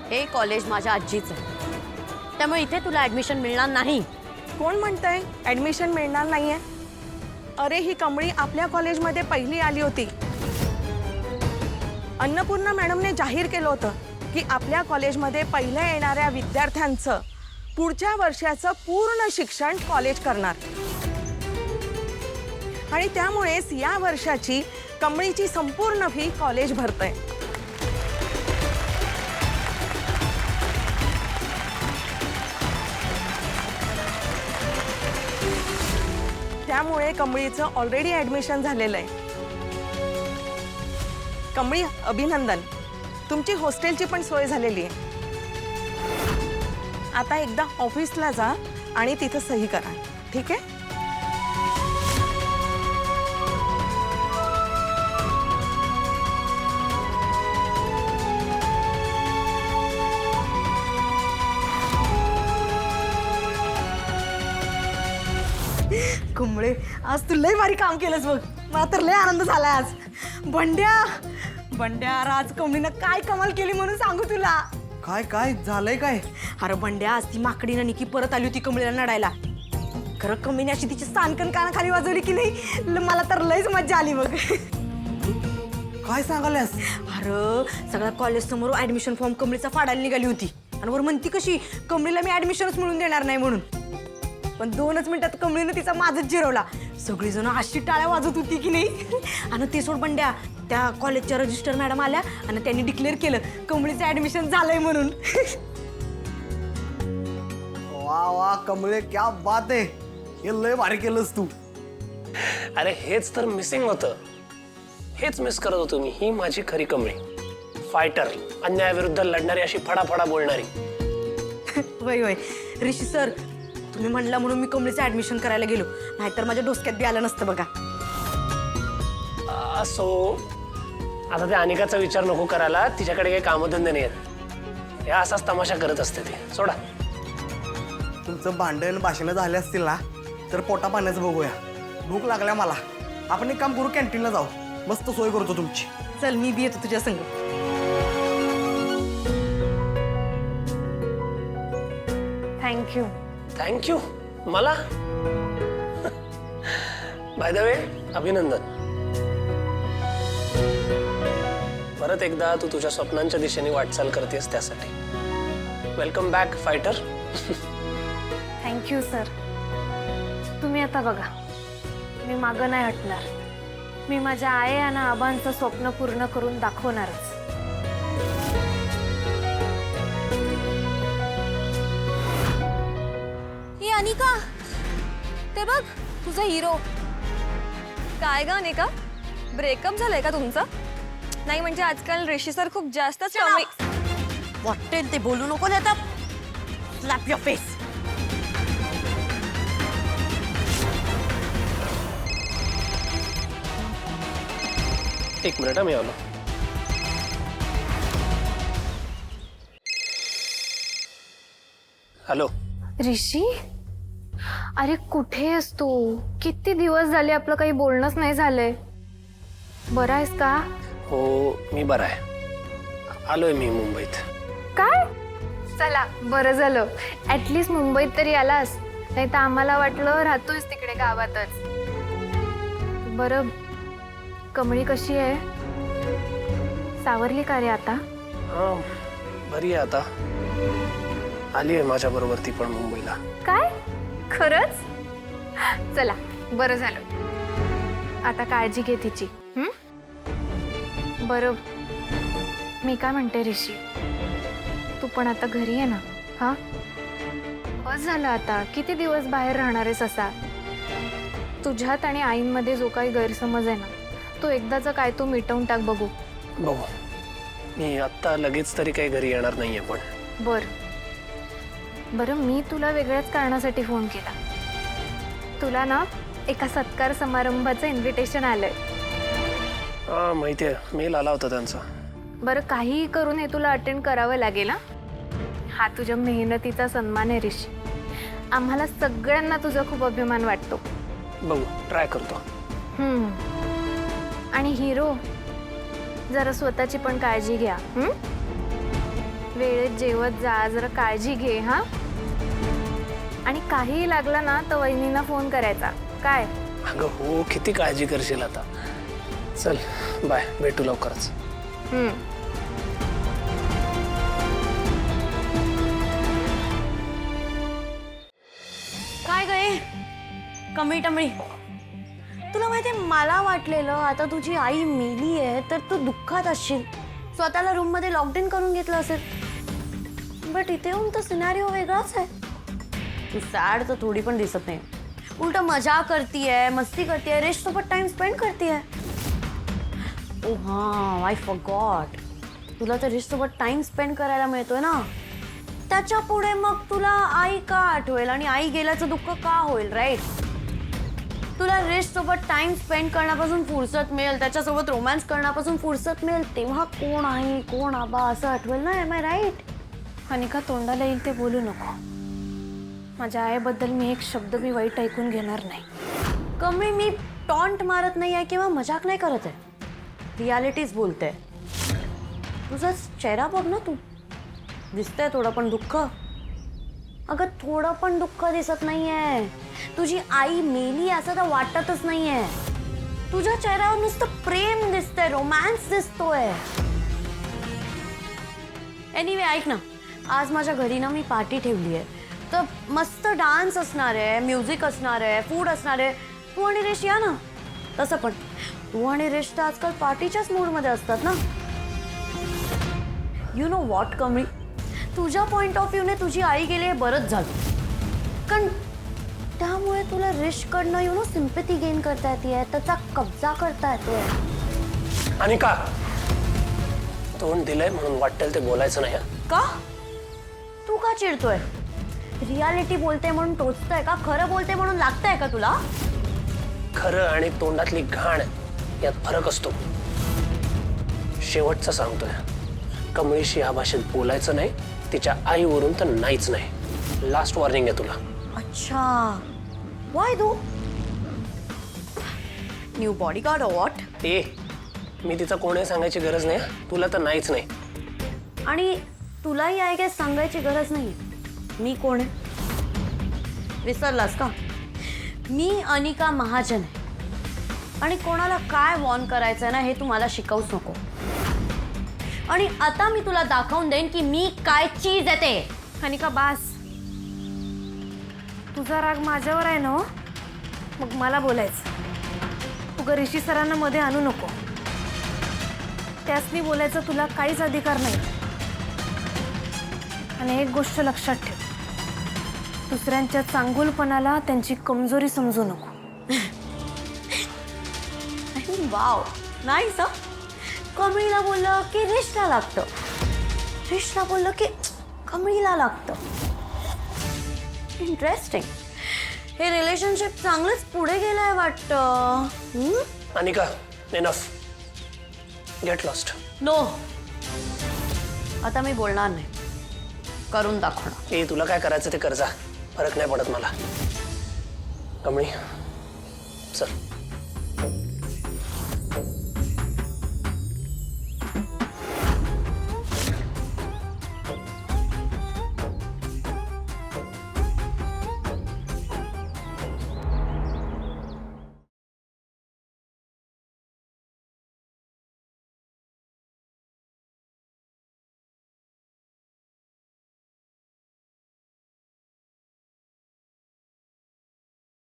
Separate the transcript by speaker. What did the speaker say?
Speaker 1: हे कॉलेज माझ्या आजीचं आहे, त्यामुळे इथे तुला ऍडमिशन मिळणार नाही.
Speaker 2: कोण म्हणतंय ऍडमिशन मिळणार नाहीये? अरे ही कमळी आपल्या कॉलेजमध्ये पहिली आली होती. अन्नपूर्णा मॅडमने जाहीर केलं होतं की आपल्या कॉलेजमध्ये पहिल्या येणाऱ्या विद्यार्थ्यांचं पुढच्या वर्षाचं पूर्ण शिक्षण कॉलेज करणार आणि त्यामुळेच या वर्षाची कमळीची संपूर्ण फी कॉलेज भरतंय. त्यामुळे कमळीचं ऑलरेडी ॲडमिशन झालेलं आहे. कमळी, अभिनंदन, तुमची हॉस्टेलची पण सोय झालेली आहे. आता एकदा ऑफिसला जा आणि तिथं सही करा, ठीक आहे?
Speaker 3: कुंबळे, आज तू लय भारी काम केलंस बघ. मला तर लय आनंद झाला आज. बंड्या बंड्या, आज कमळीनं काय कमाल केली म्हणून सांगू तुला.
Speaker 4: काय काय झालंय काय?
Speaker 3: अरे बंड्या, आज ती माकडीनं निकी परत आली होती कमळीला नडायला. खरं कमळीने अशी तिची स्थानकन कानाखाली वाजवली की नाही, मला तर लयच मज्जा आली बघ.
Speaker 4: काय सांगाल्यास?
Speaker 3: अरे सगळ्या कॉलेज समोर ऍडमिशन फॉर्म कमळीचा फाडायला निघाली होती आणि वर म्हणती कशी कमळीला मी ऍडमिशनच मिळून देणार नाही म्हणून. पण 2च मिनिटात कमळीनं तिचा माझच जिरवला. सगळीजण अशी टाळ्या वाजत होती की नाही. आणि ते सोड बंड्या, त्या कॉलेजच्या रजिस्टर मॅडम आल्या आणि त्यांनी डिक्लेअर केलं कमळीचं ऍडमिशन झालंय म्हणून.
Speaker 4: वा वा कमळे, क्या बात आहे. हे लय भारी केलंस तू.
Speaker 5: अरे हेच तर मिसिंग होतं. हेच मिस करत होतो मी. ही माझी खरी कमळी. फायटर, अन्यायाविरुद्ध लढणारी, अशी फडाफडा बोलणारी.
Speaker 3: वय वय ऋषी सर, तुम्ही म्हणला म्हणून मी कमळीचं ऍडमिशन करायला गेलो, नाहीतर माझ्या डोसक्यात बी आलं नसतं बघा.
Speaker 5: सो आता त्या अनिकाचा विचार नको करायला. तिच्याकडे काही कामधंदे नाही आहेत. हे असाच तमाशा करत असते ती. सोडा.
Speaker 4: तुमचं भांडण भाषणं झाले असतील ना, तर पोटा पाण्याचं बघूया. भूक लागल्या मला. आपण एक काम करू, कॅन्टीनला जाऊ. मस्त सोय करतो तुमची.
Speaker 3: चल मी बी येतो तुझ्या संग.
Speaker 6: थँक्यू.
Speaker 5: थँक्यू. मला बाय द वे अभिनंदन. परत एकदा तू तुझ्या स्वप्नांच्या दिशेने वाटचाल करतेस, त्यासाठी welcome back fighter.
Speaker 6: Thank you sir. तुम्ही आता बघा, मी मागं नाही हटणार. मी माझ्या आई आणि आबांचं स्वप्न पूर्ण करून दाखवणारच.
Speaker 7: ही अनिका, ते बघ तुझा हिरो. काय ग अनिका, ब्रेकअप झालंय का तुमचं? नाही म्हणजे आजकाल ऋषी सर खूप जास्तच कमी.
Speaker 1: वाटेल ते बोलू नको, नाही तर स्लॅप युअर फेस.
Speaker 5: एक मिनिट, मी आलो. हॅलो
Speaker 6: ऋषी, अरे कुठे आहेस तू? किती दिवस झाले आपलं काही बोलणंच नाही झालंय. बरं आहेस का?
Speaker 5: हो मी बरा आहे. आलोय मी मुंबईत.
Speaker 6: काय? चला बरं झालं, ऍटलीस्ट मुंबईत तरी आलास. नाही तर आम्हाला वाटलं राहतोयस तिकडे गावातच. बरं, कमळी कशी आहे? सावरली का रे आता?
Speaker 5: हा बरी आहे आता. आली आहे माझ्या बरोबर ती पण मुंबईला.
Speaker 6: काय? खरंच? चला बरं झालं. आता काळजी घे तिची. बरं, मी काय म्हणते ऋषी, तू पण आता घरी आहे ना? हा, बस झालं आता. किती दिवस बाहेर राहणार आहेस असा? तुझ्यात आणि आईंमध्ये जो काही गैरसमज आहे ना, तो एकदाचा काय तो मिटवून टाक बघू.
Speaker 5: बघू. मी आत्ता लगेच तरी काही घरी येणार नाहीये. पण
Speaker 6: बरं, मी तुला वेगळ्याच कारणासाठी फोन केला. तुला ना एका सत्कार समारंभाचं इन्व्हिटेशन आलंय.
Speaker 5: हा माहिती आहे, मेल आला होता त्यांचा.
Speaker 6: बरं, काहीही करून हे तुला अटेंड करावं लागेल. हा तुझ्या मेहनतीचा सन्मान आहे ऋषी. आम्हाला सगळ्यांना तुझा खूप अभिमान वाटतो.
Speaker 5: बघू, ट्राय करतो.
Speaker 6: आणि हिरो, जरा स्वतःची पण काळजी घ्या. वेळेत जेवत जा, जरा काळजी घे हा. आणि काहीही लागलं ना तर वहिनींना फोन करायचा काय.
Speaker 5: अगं हो, किती काळजी करशील आता. चल बाय, भेटू लवकरच.
Speaker 1: काय गे कमी टमळी, तुला माहितीये मला वाटलेलं आता तुझी आई मेली आहे तर तू दुःखात असशील, स्वतःला रूम मध्ये लॉकडाऊन करून घेतलं असेल. बट इथे येऊन तर सिनारिओ वेगळाच आहे. तू सॅड तर थोडी पण दिसत नाही, उलट मजा करतीये, मस्ती करतीये, रेश सोबत टाइम स्पेंड करतीये. ओ हां, आय फॉरगॉट, तुला तर रेश सोबत टाइम स्पेंड करायला मिळतोय ना, त्याच्या पुढे मग तुला आई का आठवेल आणि आई गेल्याचं दुःख का होईल, राईट. तुला रेश सोबत टाइम स्पेंड करण्यापासून फुरसत मिळेल, त्याच्यासोबत रोमॅन्स करण्यापासून फुरसत मिळेल, तेव्हा कोण आई कोण आबा असं आठवेल ना. M I right.
Speaker 6: अनिका, तोंडाला येईल ते बोलू नको. माझ्या आईबद्दल मी एक शब्द मी वाईट ऐकून घेणार नाही.
Speaker 1: कमी मी टॉन्ट मारत नाही आहे किंवा मजाक नाही करत आहे, रियालिटीज बोलते. तुझा चेहरा बघ ना, तू दिसतंय थोडं पण दुःख. अगं थोडं पण दुःख दिसत नाहीये. तुझी आई मेली असं तर वाटतच नाहीये. तुझ्या चेहऱ्यावर नुसतं प्रेम दिसतंय, रोमॅन्स दिसतोय. एनिवे ऐक ना, आज माझ्या घरी ना मी पार्टी ठेवली आहे, तर मस्त डान्स असणार आहे, म्युझिक असणार आहे, फूड असणार आहे. तू आणि रेश या ना. तसं पण तू आणि रेश तर आजकाल पार्टीच्याच मूडमध्ये असतात ना. यू नो वॉट कमळी, तुझ्या पॉइंट ऑफ व्ह्यूने तुझी आई गेली हे बरंच झालं, कारण त्यामुळे तुला रेशकडनं यू नो सिम्पॅथी गेन करता येते, त्याचा कब्जा करता येतोय.
Speaker 5: अनिका, तोंड दिलंय म्हणून वाटेल ते बोलायचं नाही.
Speaker 1: का तू का चिडतोय? रियालिटी बोलते म्हणून टोचतंय का? खरं बोलते म्हणून लागतंय का तुला?
Speaker 5: खरं आणि तोंडातली घाण यात फरक असतो. शेवटचं सांगतोय, कमळीशी या भाषेत बोलायचं नाही, तिच्या आईवरून तर नाहीच नाही. लास्ट वॉर्निंग आहे तुला.
Speaker 1: अच्छा, वाय दो न्यू बॉडीगार्ड और व्हॉट?
Speaker 5: ए, मी तिचं कोणी सांगायची गरज नाही, तुला तर नाहीच नाही.
Speaker 1: आणि तुलाही आय गेस सांगायची गरज नाही मी कोण आहे. विसरलास का? मी अनिका महाजन आहे, आणि कोणाला काय वॉर्न करायचं ना हे तू मला शिकवूच नको. आणि आता मी तुला दाखवून देईन की मी काय चीज आहे ते.
Speaker 6: अनिका बास, तुझा राग माझ्यावर आहे ना, मग मला बोलायचं. तू ऋषी सरांना मध्ये आणू नको. त्यासनी बोलायचं तुला काहीच अधिकार नाही. आणि एक गोष्ट लक्षात ठेव, दुसऱ्यांच्या चांगुलपणाला त्यांची कमजोरी समजू नको.
Speaker 1: Wow, nice. कमळीला बोललं की रेशला लागतं, रेशला बोललं की कमळीला लागतं. इंटरेस्टिंग. हे रिलेशनशिप चांगलंच पुढे गेलंय वाटतं.
Speaker 5: Anika, enough. Get lost.
Speaker 1: No, आता मी बोलणार नाही, करून दाखवणार.
Speaker 5: ए, तुला काय करायचं ते कर जा, फरक नाही पडत मला. कमळी चल.